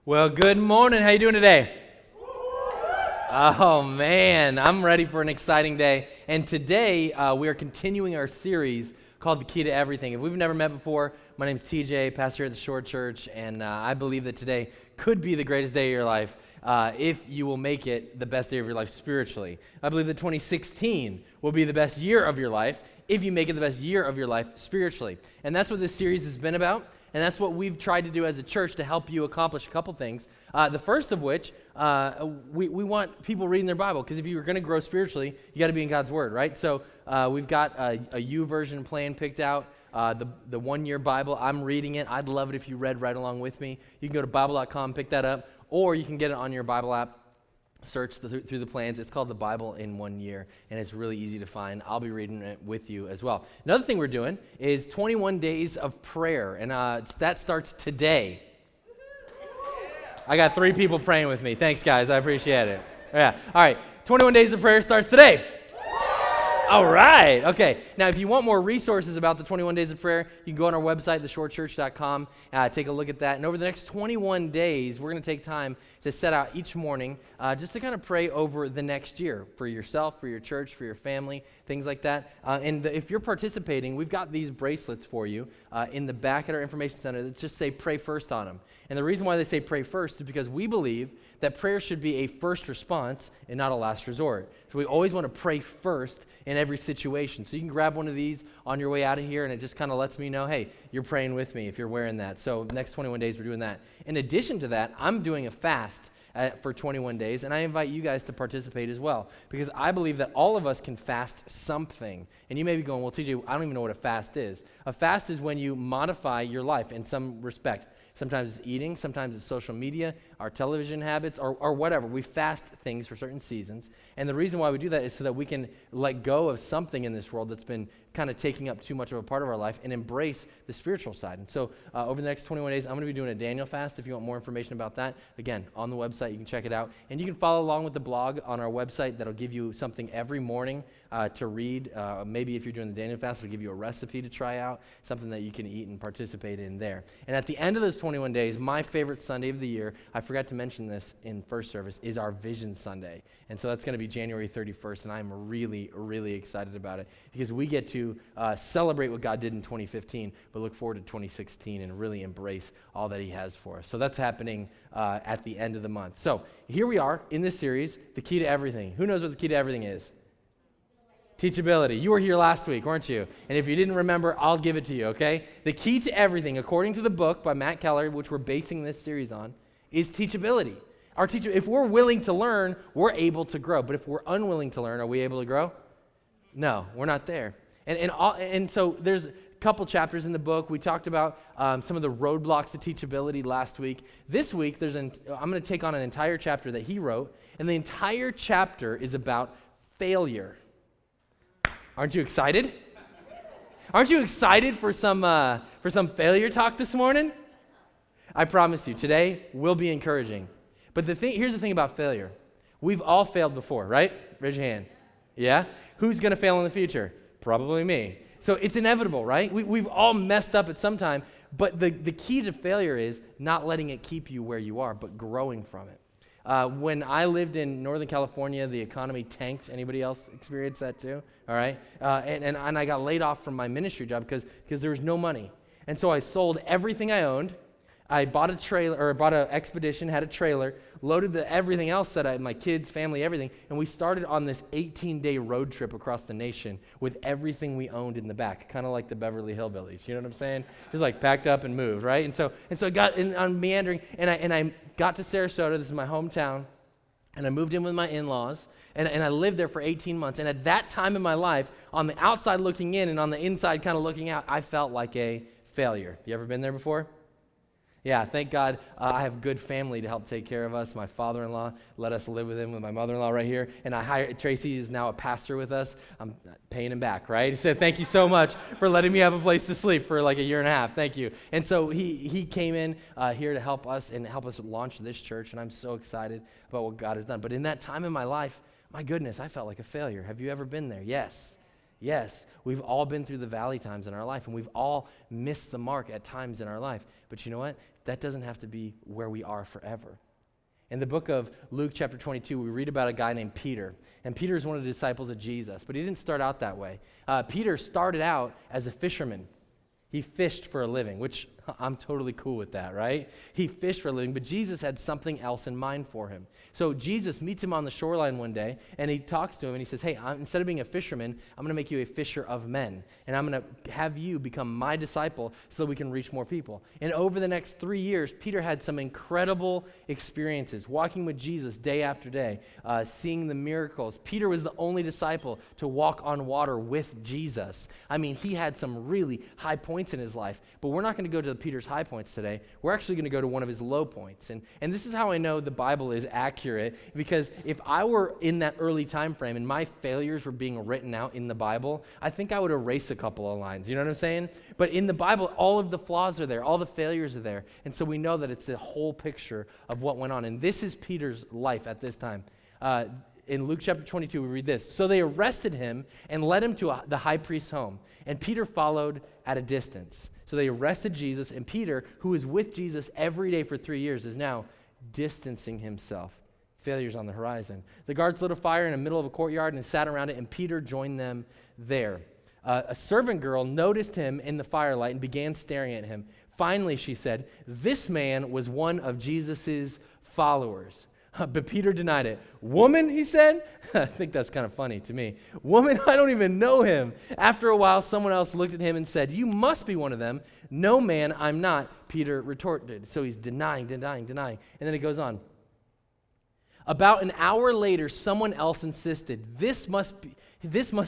Well, good morning. How you doing today? Oh, man, I'm ready for an exciting day. And today, we are continuing our series called The Key to Everything. If we've never met before, my name is TJ, pastor at the Shore Church, and I believe that today could be the greatest day of your life if you will make it the best day of your life spiritually. I believe that 2016 will be the best year of your life if you make it the best year of your life spiritually. And that's what this series has been about. And that's what we've tried to do as a church to help you accomplish a couple things. The first of which, we want people reading their Bible, because if you're going to grow spiritually, you got to be in God's Word, right? So we've got a YouVersion plan picked out, the one-year Bible. I'm reading it. I'd love it if you read right along with me. You can go to Bible.com, pick that up, or you can get it on your Bible app. Search through the plans. It's called The Bible in 1 Year, and it's really easy to find. I'll be reading it with you as well. Another thing we're doing is 21 days of prayer, and that starts today. I got 3 people praying with me. Thanks, guys. I appreciate it. Yeah. All right. 21 days of prayer starts today. All right. Okay. Now, if you want more resources about the 21 days of prayer, you can go on our website, theshorechurch.com, take a look at that. And over the next 21 days, we're going to take time to set out each morning just to kind of pray over the next year for yourself, for your church, for your family, things like that. If you're participating, we've got these bracelets for you in the back at our information center that just say pray first on them. And the reason why they say pray first is because we believe that prayer should be a first response and not a last resort. So we always want to pray first in every situation. So you can grab one of these on your way out of here, and it just kind of lets me know, hey, you're praying with me if you're wearing that. So the next 21 days, we're doing that. In addition to that, I'm doing a fast for 21 days, and I invite you guys to participate as well, because I believe that all of us can fast something. And you may be going, well, TJ, I don't even know what a fast is. A fast is when you modify your life in some respect. Sometimes it's eating, sometimes it's social media, our television habits, or whatever. We fast things for certain seasons. And the reason why we do that is so that we can let go of something in this world that's been kind of taking up too much of a part of our life and embrace the spiritual side. And so over the next 21 days, I'm going to be doing a Daniel fast. If you want more information about that, again, on the website, you can check it out. And you can follow along with the blog on our website that'll give you something every morning to read. Maybe if you're doing the Daniel fast, it'll give you a recipe to try out, something that you can eat and participate in there. And at the end of those 21 days, my favorite Sunday of the year, I forgot to mention this in first service, is our Vision Sunday. And so that's going to be January 31st, and I'm really, really excited about it because we get to celebrate what God did in 2015, but look forward to 2016 and really embrace all that He has for us. So that's happening at the end of the month. So here we are in this series, The Key to Everything. Who knows what the key to everything is? Teachability. You were here last week, weren't you? And if you didn't remember, I'll give it to you, okay? The key to everything, according to the book by Matt Keller, which we're basing this series on, is teachability. If we're willing to learn, we're able to grow. But if we're unwilling to learn, are we able to grow? No, we're not there. And so there's a couple chapters in the book. We talked about some of the roadblocks to teachability last week. This week, I'm going to take on an entire chapter that he wrote, and the entire chapter is about failure. Aren't you excited? Aren't you excited for some failure talk this morning? I promise you, today will be encouraging. But here's the thing about failure. We've all failed before, right? Raise your hand. Yeah? Who's going to fail in the future? Probably me. So it's inevitable, right? We've all messed up at some time, but the key to failure is not letting it keep you where you are, but growing from it. When I lived in Northern California, the economy tanked. Anybody else experience that too? All right? And I got laid off from my ministry job because there was no money. And so I sold everything I owned. I bought a trailer, or bought an expedition, had a trailer, loaded everything else that I had, my kids, family, everything, and we started on this 18-day road trip across the nation with everything we owned in the back, kind of like the Beverly Hillbillies. You know what I'm saying? Just like packed up and moved, right? And so I got on meandering, and I got to Sarasota. This is my hometown, and I moved in with my in-laws, and I lived there for 18 months. And at that time in my life, on the outside looking in and on the inside kind of looking out, I felt like a failure. You ever been there before? Yeah, thank God I have good family to help take care of us. My father-in-law let us live with him, with my mother-in-law right here. And Tracy is now a pastor with us. I'm paying him back, right? He said, thank you so much for letting me have a place to sleep for like a year and a half. Thank you. And so he came in here to help us and help us launch this church. And I'm so excited about what God has done. But in that time in my life, my goodness, I felt like a failure. Have you ever been there? Yes. Yes, we've all been through the valley times in our life, and we've all missed the mark at times in our life. But you know what? that doesn't have to be where we are forever. In the book of Luke chapter 22, we read about a guy named Peter. And Peter is one of the disciples of Jesus, but he didn't start out that way. Peter started out as a fisherman. He fished for a living, which I'm totally cool with that, right? He fished for a living, but Jesus had something else in mind for him. So Jesus meets him on the shoreline one day, and he talks to him, and he says, hey, instead of being a fisherman, I'm going to make you a fisher of men, and I'm going to have you become my disciple so that we can reach more people. And over the next 3 years, Peter had some incredible experiences, walking with Jesus day after day, seeing the miracles. Peter was the only disciple to walk on water with Jesus. I mean, he had some really high points in his life, but we're not going to go to Peter's high points today. We're actually going to go to one of his low points. And this is how I know the Bible is accurate, because if I were in that early time frame and my failures were being written out in the Bible, I think I would erase a couple of lines. You know what I'm saying? But in the Bible, all of the flaws are there. All the failures are there. And so we know that it's the whole picture of what went on. And this is Peter's life at this time. In Luke chapter 22, we read this. So they arrested him and led him to the high priest's home. And Peter followed at a distance. So they arrested Jesus, and Peter, who was with Jesus every day for 3 years, is now distancing himself. Failures on the horizon. The guards lit a fire in the middle of a courtyard and sat around it, and Peter joined them there. A servant girl noticed him in the firelight and began staring at him. Finally, she said, this man was one of Jesus' followers. But Peter denied it. Woman, he said? I think that's kind of funny to me. Woman, I don't even know him. After a while, someone else looked at him and said, you must be one of them. No, man, I'm not, Peter retorted. So he's denying. And then it goes on. About an hour later, someone else insisted, this must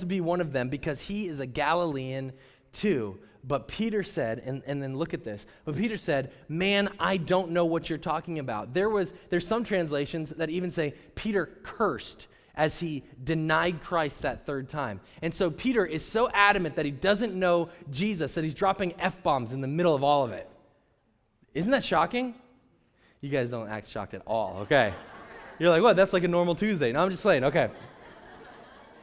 be one of them because he is a Galilean too. But Peter said, and then look at this, but Peter said, man, I don't know what you're talking about. There's some translations that even say Peter cursed as he denied Christ that third time. And so Peter is so adamant that he doesn't know Jesus that he's dropping F-bombs in the middle of all of it. Isn't that shocking? You guys don't act shocked at all, okay. You're like, what, that's like a normal Tuesday. No, I'm just playing, okay.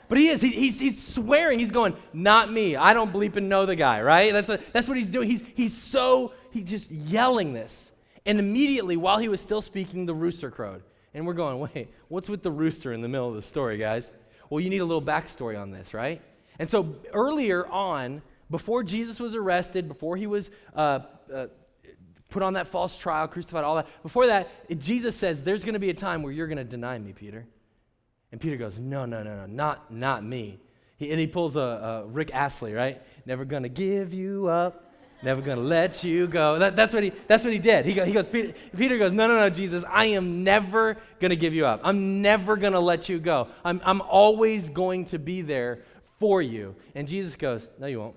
But he is. He's swearing. He's going, not me. I don't bleeping know the guy, right? That's what he's doing. He's just yelling this. And immediately, while he was still speaking, the rooster crowed. And we're going, wait, what's with the rooster in the middle of the story, guys? Well, you need a little backstory on this, right? And so earlier on, before Jesus was arrested, before he was put on that false trial, crucified, all that, before that, Jesus says, there's going to be a time where you're going to deny me, Peter. And Peter goes, no, not me. He pulls a Rick Astley, right? Never gonna give you up, never gonna let you go. That's what he did. He goes, Peter goes, no, Jesus, I am never gonna give you up. I'm never gonna let you go. I'm always going to be there for you. And Jesus goes, no, you won't.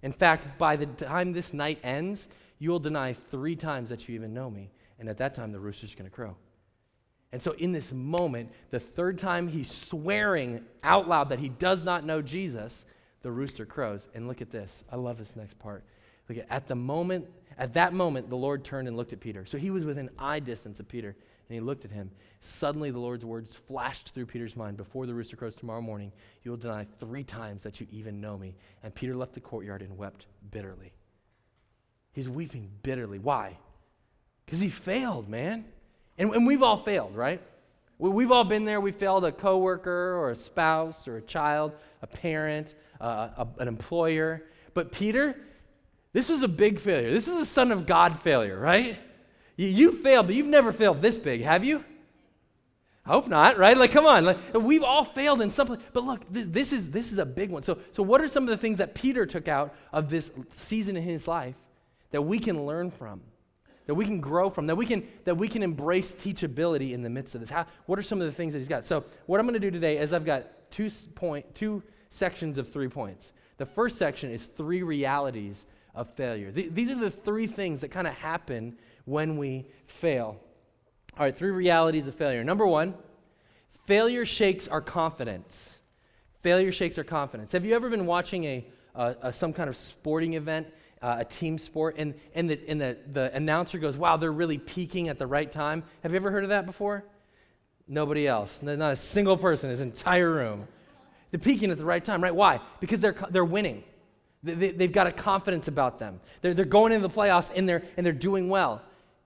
In fact, by the time this night ends, you will deny 3 times that you even know me. And at that time, the rooster's gonna crow. And so in this moment, the third time he's swearing out loud that he does not know Jesus, the rooster crows. And look at this. I love this next part. Look at that moment, the Lord turned and looked at Peter. So he was within eye distance of Peter, and he looked at him. Suddenly the Lord's words flashed through Peter's mind. Before the rooster crows tomorrow morning, you will deny 3 times that you even know me. And Peter left the courtyard and wept bitterly. He's weeping bitterly. Why? Because he failed, man. And we've all failed, right? We've all been there. We failed a coworker or a spouse or a child, a parent, an employer. But Peter, this was a big failure. This is a Son of God failure, right? You failed, but you've never failed this big, have you? I hope not, right? Like, come on. Like, we've all failed in some place. But look, this is a big one. So what are some of the things that Peter took out of this season in his life that we can learn from? That we can grow from, that we can embrace teachability in the midst of this. What are some of the things that he's got? So what I'm going to do today is I've got two sections of 3 points. The first section is 3 realities of failure. These are the 3 things that kind of happen when we fail. All right, 3 realities of failure. Number 1, failure shakes our confidence. Failure shakes our confidence. Have you ever been watching some kind of sporting event? A team sport, and the announcer goes, wow, they're really peaking at the right time. Have you ever heard of that before? Nobody else. Not a single person in this entire room. They're peaking at the right time, right? Why? Because they're winning. They've got a confidence about them. They're going into the playoffs, and they're doing well.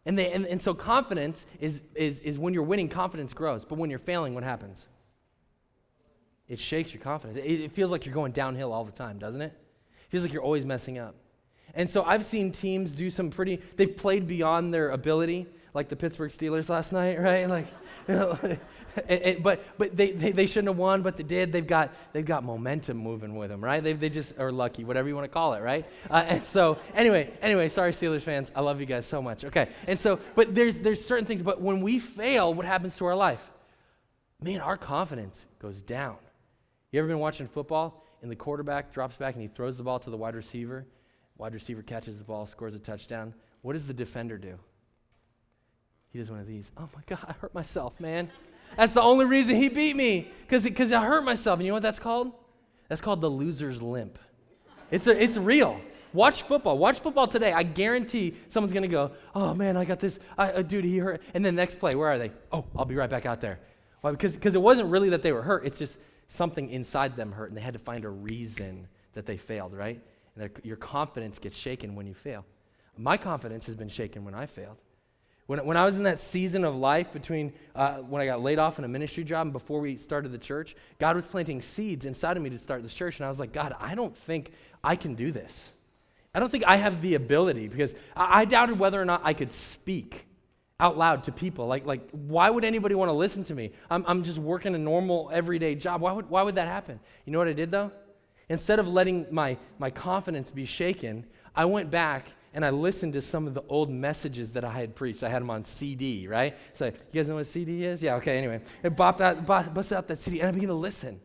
And so confidence is when you're winning, confidence grows. But when you're failing, what happens? It shakes your confidence. It feels like you're going downhill all the time, doesn't it? It feels like you're always messing up. And so I've seen teams do they've played beyond their ability, like the Pittsburgh Steelers last night, right? Like, but they shouldn't have won, but they did. They've got momentum moving with them, right? They just are lucky, whatever you want to call it, right? And so anyway, sorry Steelers fans, I love you guys so much. Okay, and so but there's certain things. But when we fail, what happens to our life? Man, our confidence goes down. You ever been watching football and the quarterback drops back and he throws the ball to the wide receiver? Wide receiver catches the ball, scores a touchdown. What does the defender do? He does one of these. Oh my God, I hurt myself, man. That's the only reason he beat me, because I hurt myself. And you know what that's called? That's called the loser's limp. It's real. Watch football today. I guarantee someone's going to go, oh man, I got this. Dude, he hurt. And then next play, where are they? Oh, I'll be right back out there. Why? Because it wasn't really that they were hurt. It's just something inside them hurt, and they had to find a reason that they failed, right? And your confidence gets shaken when you fail. My confidence has been shaken when I failed. When I was in that season of life between when I got laid off in a ministry job and before we started the church, God was planting seeds inside of me to start this church, and I was like, God, I don't think I can do this. I don't think I have the ability, because I doubted whether or not I could speak out loud to people. Like why would anybody want to listen to me? I'm just working a normal, everyday job. Why would that happen? You know what I did, though? Instead of letting my confidence be shaken, I went back and I listened to some of the old messages that I had preached. I had them on CD, right? So you guys know what CD is? Yeah, okay, anyway. I busted out that CD, and I began to listen.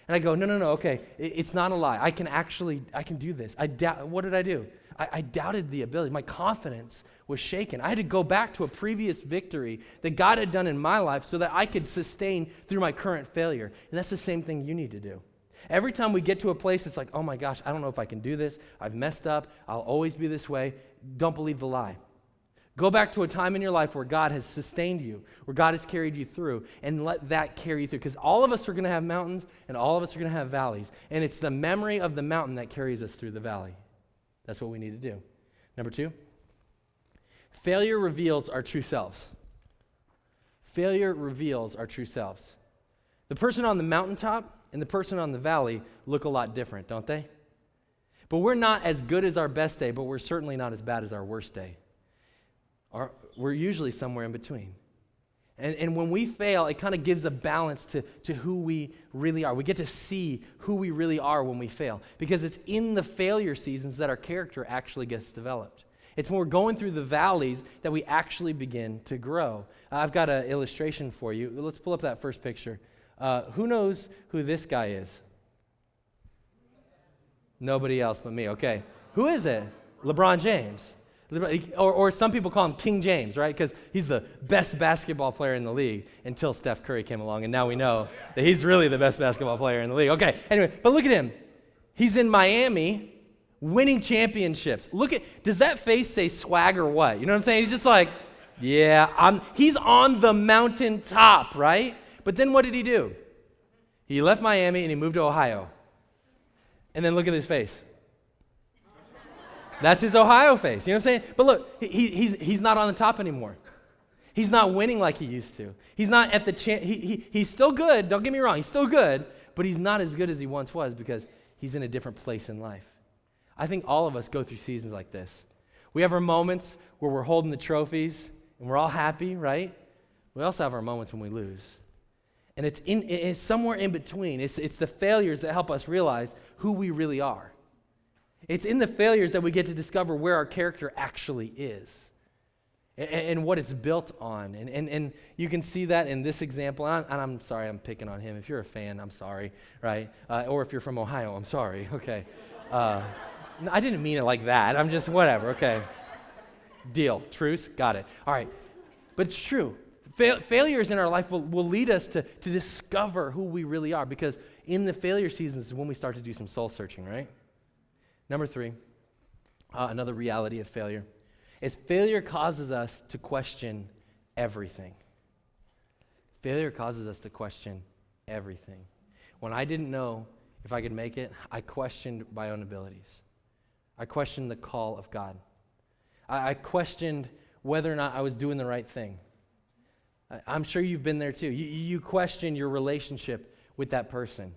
And I go, no, okay, it's not a lie. I can do this. What did I do? I doubted the ability. My confidence was shaken. I had to go back to a previous victory that God had done in my life so that I could sustain through my current failure. And that's the same thing you need to do. Every time we get to a place, it's like, oh my gosh, I don't know if I can do this. I've messed up. I'll always be this way. Don't believe the lie. Go back to a time in your life where God has sustained you, where God has carried you through, and let that carry you through. Because all of us are going to have mountains, and all of us are going to have valleys. And it's the memory of the mountain that carries us through the valley. That's what we need to do. Number 2, failure reveals our true selves. Failure reveals our true selves. The person on the mountaintop and the person on the valley look a lot different, don't they? But we're not as good as our best day, but we're certainly not as bad as our worst day. We're usually somewhere in between. And when we fail, it kind of gives a balance to who we really are. We get to see who we really are when we fail, because it's in the failure seasons that our character actually gets developed. It's when we're going through the valleys that we actually begin to grow. I've got an illustration for you. Let's pull up that first picture. Who knows who this guy is? Nobody else but me. Okay. Who is it? LeBron James. Or some people call him King James, right? Because he's the best basketball player in the league until Steph Curry came along, and now we know that he's really the best basketball player in the league. Okay, anyway, but look at him. He's in Miami winning championships. Does that face say swag or what? You know what I'm saying? He's just like, yeah, he's on the mountaintop, right? But then what did he do? He left Miami and he moved to Ohio. And then look at his face. That's his Ohio face. You know what I'm saying? But look, he's not on the top anymore. He's not winning like he used to. He's not at the he's still good. Don't get me wrong. He's still good, but he's not as good as he once was because he's in a different place in life. I think all of us go through seasons like this. We have our moments where we're holding the trophies and we're all happy, right? We also have our moments when we lose. And it's somewhere in between. It's the failures that help us realize who we really are. It's in the failures that we get to discover where our character actually is and what it's built on. And you can see that in this example. And I'm sorry, I'm picking on him. If you're a fan, I'm sorry, right? Or if you're from Ohio, I'm sorry, okay. No, I didn't mean it like that. I'm just whatever, okay. Deal. Truce? Got it. All right. But it's true. Failures in our life will lead us to discover who we really are, because in the failure seasons is when we start to do some soul searching, right? Number 3, another reality of failure, is failure causes us to question everything. Failure causes us to question everything. When I didn't know if I could make it, I questioned my own abilities. I questioned the call of God. I questioned whether or not I was doing the right thing. I'm sure you've been there too. You question your relationship with that person.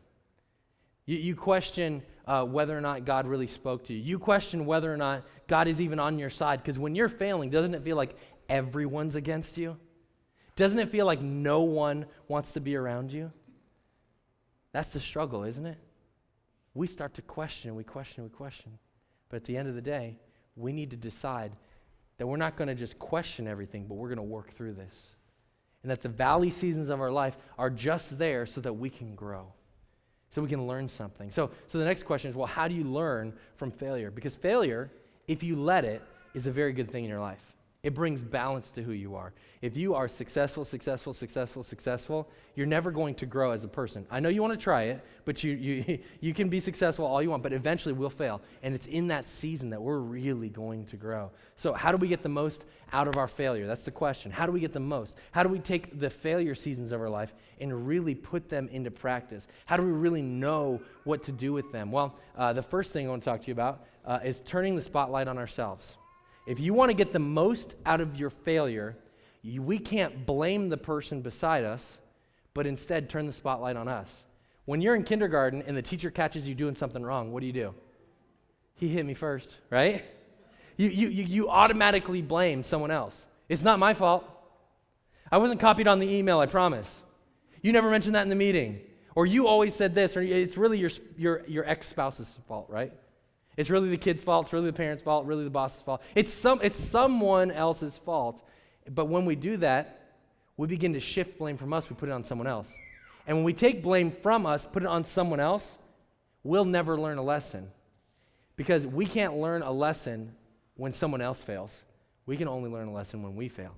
You question whether or not God really spoke to you. You question whether or not God is even on your side. Because when you're failing, doesn't it feel like everyone's against you? Doesn't it feel like no one wants to be around you? That's the struggle, isn't it? We start to question, we question. But at the end of the day, we need to decide that we're not going to just question everything, but we're going to work through this. And that the valley seasons of our life are just there so that we can grow, so we can learn something. So the next question is, well, how do you learn from failure? Because failure, if you let it, is a very good thing in your life. It brings balance to who you are. If you are successful, you're never going to grow as a person. I know you want to try it, but you can be successful all you want, but eventually we'll fail. And it's in that season that we're really going to grow. So how do we get the most out of our failure? That's the question. How do we get the most? How do we take the failure seasons of our life and really put them into practice? How do we really know what to do with them? Well, the first thing I want to talk to you about is turning the spotlight on ourselves. If you want to get the most out of your failure, we can't blame the person beside us, but instead turn the spotlight on us. When you're in kindergarten and the teacher catches you doing something wrong, what do? He hit me first, right? You automatically blame someone else. It's not my fault. I wasn't copied on the email, I promise. You never mentioned that in the meeting. Or you always said this, or it's really your ex-spouse's fault, right? It's really the kid's fault, it's really the parent's fault, really the boss's fault. It's someone else's fault. But when we do that, we begin to shift blame from us, we put it on someone else. And when we take blame from us, put it on someone else, we'll never learn a lesson. Because we can't learn a lesson when someone else fails. We can only learn a lesson when we fail.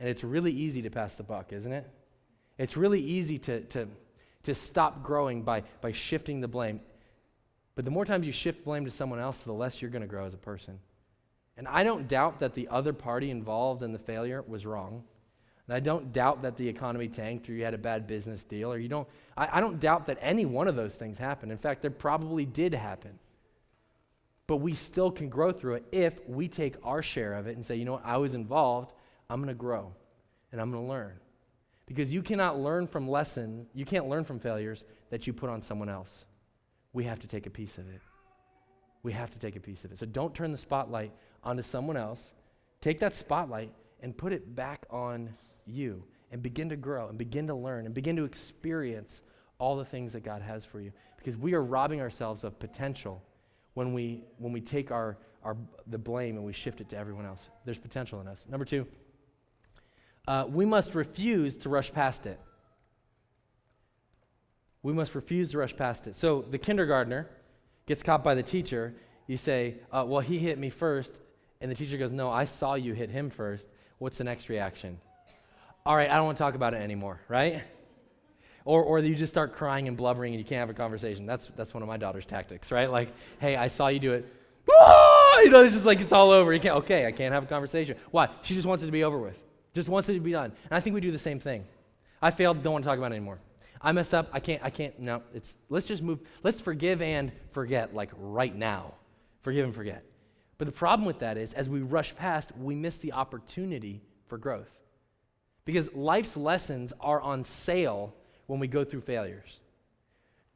And it's really easy to pass the buck, isn't it? It's really easy to stop growing by shifting the blame. But the more times you shift blame to someone else, the less you're going to grow as a person. And I don't doubt that the other party involved in the failure was wrong. And I don't doubt that the economy tanked or you had a bad business deal or I don't doubt that any one of those things happened. In fact, there probably did happen. But we still can grow through it if we take our share of it and say, you know what, I was involved, I'm going to grow and I'm going to learn. Because you can't learn from failures that you put on someone else. We have to take a piece of it. We have to take a piece of it. So don't turn the spotlight onto someone else. Take that spotlight and put it back on you and begin to grow and begin to learn and begin to experience all the things that God has for you. Because we are robbing ourselves of potential when we take the blame and we shift it to everyone else. There's potential in us. Number 2, we must refuse to rush past it. We must refuse to rush past it. So the kindergartner gets caught by the teacher. You say, well, he hit me first. And the teacher goes, no, I saw you hit him first. What's the next reaction? All right, I don't want to talk about it anymore, right? Or you just start crying and blubbering and you can't have a conversation. That's one of my daughter's tactics, right? Like, hey, I saw you do it. Ah! It's just like it's all over. I can't have a conversation. Why? She just wants it to be over with. Just wants it to be done. And I think we do the same thing. I failed, don't want to talk about it anymore. I messed up, I can't, no, let's just move, let's forgive and forget, like right now. Forgive and forget. But the problem with that is, as we rush past, we miss the opportunity for growth. Because life's lessons are on sale when we go through failures.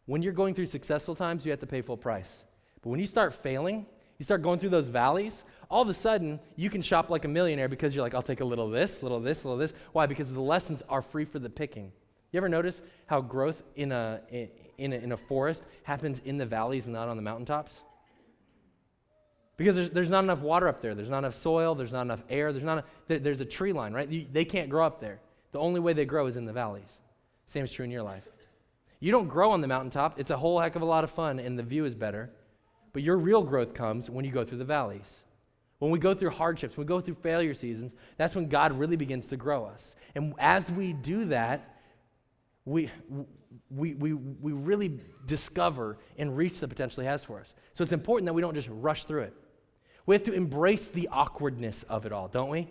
When you're going through successful times, you have to pay full price. But when you start failing, you start going through those valleys, all of a sudden, you can shop like a millionaire because you're like, I'll take a little of this, little of this, little of this. Why? Because the lessons are free for the picking. You ever notice how growth in a forest happens in the valleys and not on the mountaintops? Because there's not enough water up there. There's not enough soil. There's not enough air. There's a tree line, right? They can't grow up there. The only way they grow is in the valleys. Same is true in your life. You don't grow on the mountaintop. It's a whole heck of a lot of fun, and the view is better. But your real growth comes when you go through the valleys. When we go through hardships, when we go through failure seasons, that's when God really begins to grow us. And as we do that, we really discover and reach the potential He has for us. So it's important that we don't just rush through it. We have to embrace the awkwardness of it all, don't we?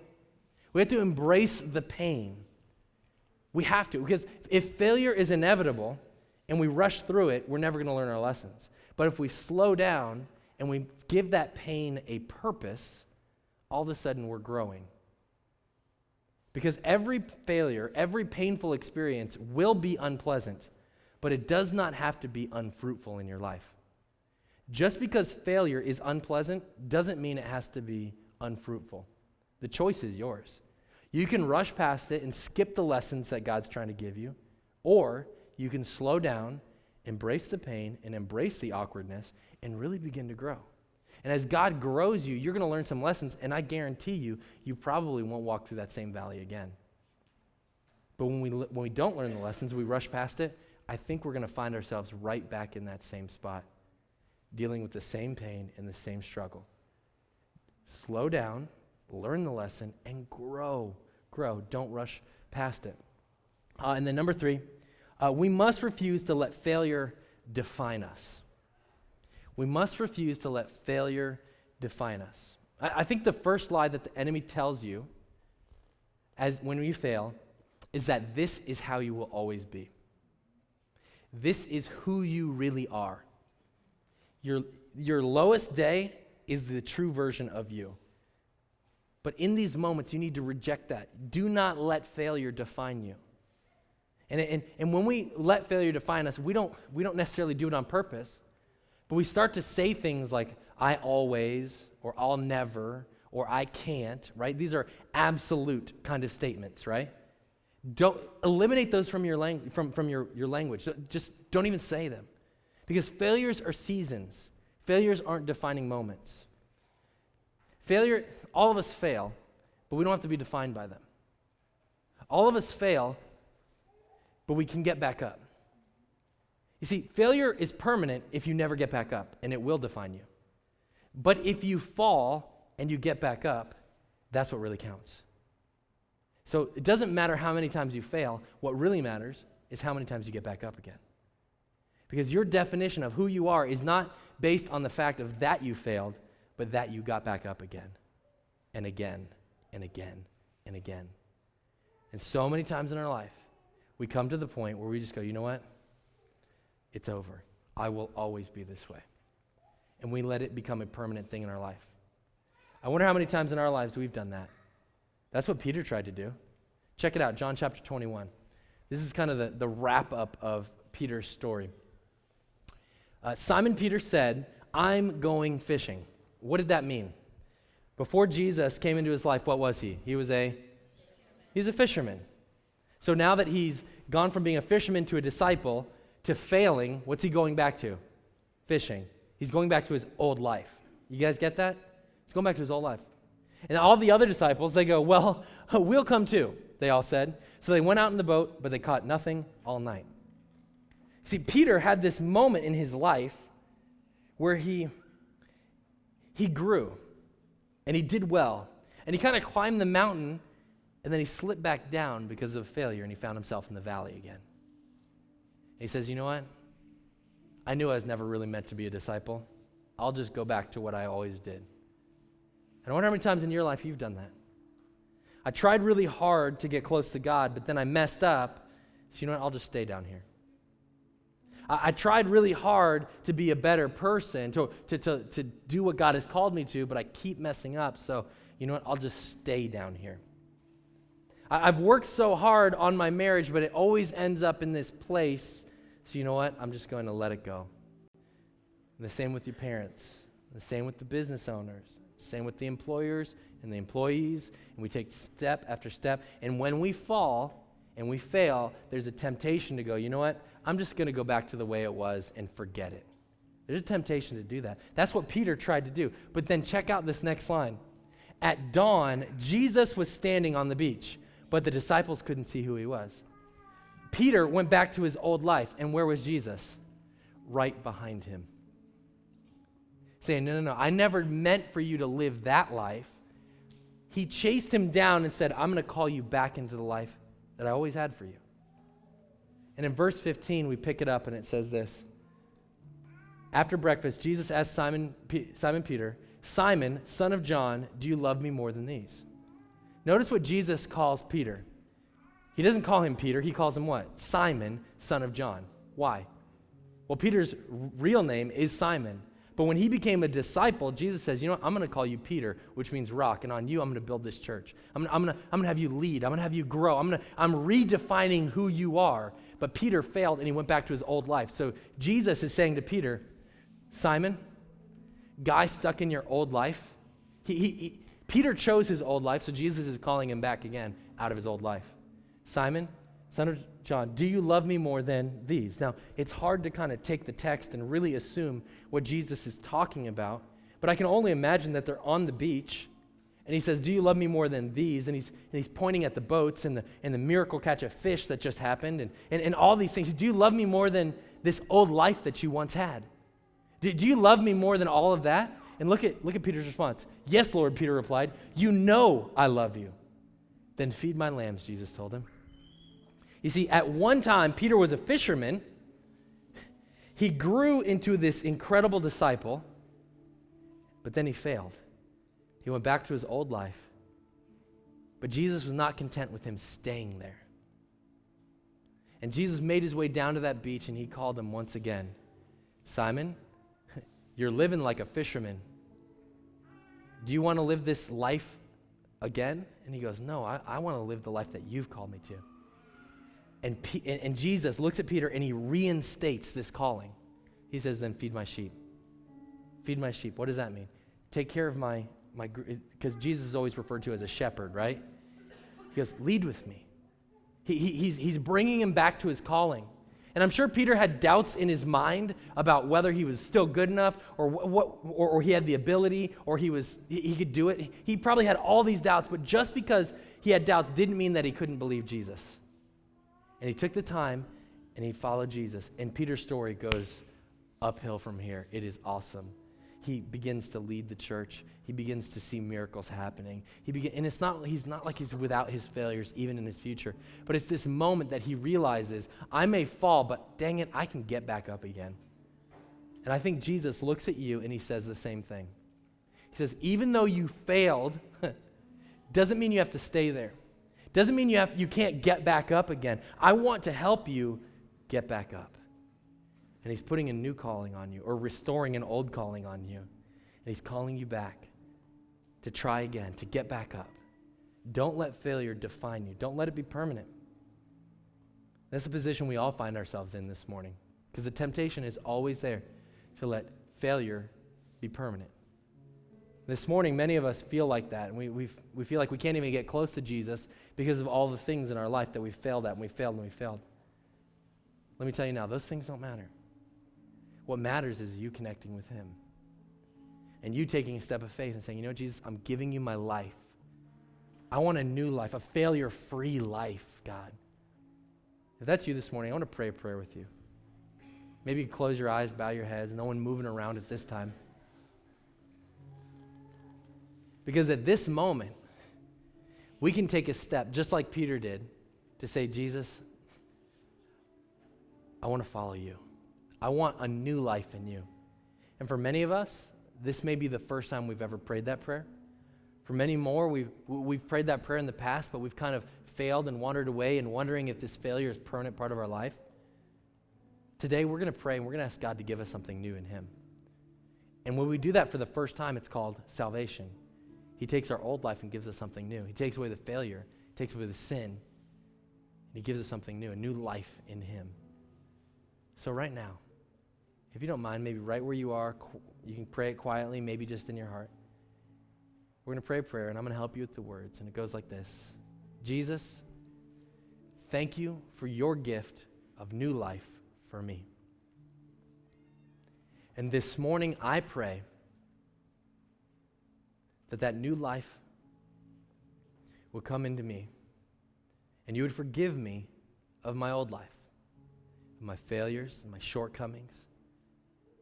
We have to embrace the pain. We have to, because if failure is inevitable and we rush through it, we're never going to learn our lessons. But if we slow down and we give that pain a purpose, all of a sudden we're growing. Because every failure, every painful experience will be unpleasant, but it does not have to be unfruitful in your life. Just because failure is unpleasant doesn't mean it has to be unfruitful. The choice is yours. You can rush past it and skip the lessons that God's trying to give you, or you can slow down, embrace the pain, and embrace the awkwardness, and really begin to grow. And as God grows you, you're going to learn some lessons, and I guarantee you, you probably won't walk through that same valley again. But when we don't learn the lessons, we rush past it, I think we're going to find ourselves right back in that same spot, dealing with the same pain and the same struggle. Slow down, learn the lesson, and grow. Grow. Don't rush past it. And then number 3, we must refuse to let failure define us. We must refuse to let failure define us. I think the first lie that the enemy tells you when you fail is that this is how you will always be. This is who you really are. Your lowest day is the true version of you. But in these moments, you need to reject that. Do not let failure define you. And when we let failure define us, we don't necessarily do it on purpose, but we start to say things like, I always, or I'll never, or I can't, right? These are absolute kind of statements, right? Don't eliminate those from your language. Just don't even say them. Because failures are seasons. Failures aren't defining moments. Failure, all of us fail, but we don't have to be defined by them. All of us fail, but we can get back up. You see, failure is permanent if you never get back up, and it will define you. But if you fall and you get back up, that's what really counts. So it doesn't matter how many times you fail. What really matters is how many times you get back up again. Because your definition of who you are is not based on the fact of that you failed, but that you got back up again and again and again and again. And so many times in our life, we come to the point where we just go, you know what? It's over. I will always be this way. And we let it become a permanent thing in our life. I wonder how many times in our lives we've done that. That's what Peter tried to do. Check it out, John chapter 21. This is kind of the wrap-up of Peter's story. Simon Peter said, I'm going fishing. What did that mean? Before Jesus came into his life, what was he? He's a fisherman. So now that he's gone from being a fisherman to a disciple to failing, what's he going back to? Fishing. He's going back to his old life. You guys get that? He's going back to his old life. And all the other disciples, they go, well, we'll come too, they all said. So they went out in the boat, but they caught nothing all night. See, Peter had this moment in his life where he grew, and he did well, and he kind of climbed the mountain, and then he slipped back down because of failure, and he found himself in the valley again. And he says, you know what? I knew I was never really meant to be a disciple. I'll just go back to what I always did. And I wonder how many times in your life you've done that. I tried really hard to get close to God, but then I messed up, so you know what? I'll just stay down here. I tried really hard to be a better person, to do what God has called me to, but I keep messing up, so you know what? I'll just stay down here. I've worked so hard on my marriage, but it always ends up in this place, so you know what? I'm just going to let it go. And the same with your parents, the same with the business owners, the same with the employers and the employees, and we take step after step, and when we fall and we fail, there's a temptation to go, you know what? I'm just going to go back to the way it was and forget it. There's a temptation to do that. That's what Peter tried to do. But then check out this next line. At dawn, Jesus was standing on the beach, but the disciples couldn't see who he was. Peter went back to his old life, and where was Jesus? Right behind him. Saying, no, I never meant for you to live that life. He chased him down and said, I'm going to call you back into the life that I always had for you. And in verse 15, we pick it up, and it says this. After breakfast, Jesus asked Simon Peter, Simon, son of John, do you love me more than these? Notice what Jesus calls Peter. He doesn't call him Peter. He calls him what? Simon, son of John. Why? Well, Peter's real name is Simon, But when he became a disciple, Jesus says, you know what, I'm going to call you Peter, which means rock, and on you I'm going to build this church. I'm going to have you lead. I'm going to have you grow. I'm redefining who you are. But Peter failed, and he went back to his old life. So Jesus is saying to Peter, Simon, guy stuck in your old life. Peter chose his old life, so Jesus is calling him back again out of his old life. Simon, son of John, do you love me more than these? Now, it's hard to kind of take the text and really assume what Jesus is talking about, but I can only imagine that they're on the beach, and he says, do you love me more than these? And he's pointing at the boats and the miracle catch of fish that just happened, and all these things. Do you love me more than this old life that you once had? Do you love me more than all of that? And look at Peter's response. Yes, Lord, Peter replied. You know I love you. Then feed my lambs, Jesus told him. You see, at one time, Peter was a fisherman. He grew into this incredible disciple, but then he failed. He went back to his old life. But Jesus was not content with him staying there. And Jesus made his way down to that beach, and he called him once again. Simon, you're living like a fisherman. Do you want to live this life again? And he goes, no, I want to live the life that you've called me to. And Jesus looks at Peter and he reinstates this calling. He says, then feed my sheep. Feed my sheep. What does that mean? Take care of my because Jesus is always referred to as a shepherd, right? He goes, lead with me. He's bringing him back to his calling. And I'm sure Peter had doubts in his mind about whether he was still good enough or he had the ability or he could do it. He probably had all these doubts, but just because he had doubts didn't mean that he couldn't believe Jesus. And he took the time and he followed Jesus. And Peter's story goes uphill from here. It is awesome. He begins to lead the church. He begins to see miracles happening. And he's not like he's without his failures even in his future. But it's this moment that he realizes, I may fall, but dang it, I can get back up again. And I think Jesus looks at you and he says the same thing. He says, even though you failed, doesn't mean you have to stay there. Doesn't mean you can't get back up again. I want to help you get back up. And he's putting a new calling on you or restoring an old calling on you. And he's calling you back to try again, to get back up. Don't let failure define you. Don't let it be permanent. That's the position we all find ourselves in this morning because the temptation is always there to let failure be permanent. This morning, many of us feel like that, and we feel like we can't even get close to Jesus because of all the things in our life that we failed at, and we failed, and we failed. Let me tell you now, those things don't matter. What matters is you connecting with him, and you taking a step of faith and saying, you know, Jesus, I'm giving you my life. I want a new life, a failure-free life, God. If that's you this morning, I want to pray a prayer with you. Maybe you close your eyes, bow your heads, no one moving around at this time. Because at this moment, we can take a step, just like Peter did, to say, Jesus, I want to follow you. I want a new life in you. And for many of us, this may be the first time we've ever prayed that prayer. For many more, we've prayed that prayer in the past, but we've kind of failed and wandered away and wondering if this failure is a permanent part of our life. Today, we're going to pray and we're going to ask God to give us something new in him. And when we do that for the first time, it's called salvation. He takes our old life and gives us something new. He takes away the failure, takes away the sin, and he gives us something new, a new life in him. So right now, if you don't mind, maybe right where you are, you can pray it quietly, maybe just in your heart. We're going to pray a prayer, and I'm going to help you with the words, and it goes like this. Jesus, thank you for your gift of new life for me. And this morning, I pray that new life would come into me, and you would forgive me of my old life, of my failures and my shortcomings.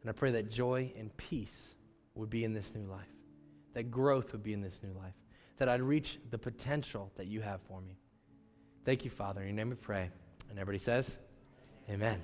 And I pray that joy and peace would be in this new life, that growth would be in this new life, that I'd reach the potential that you have for me. Thank you, Father. In your name we pray. And everybody says, amen.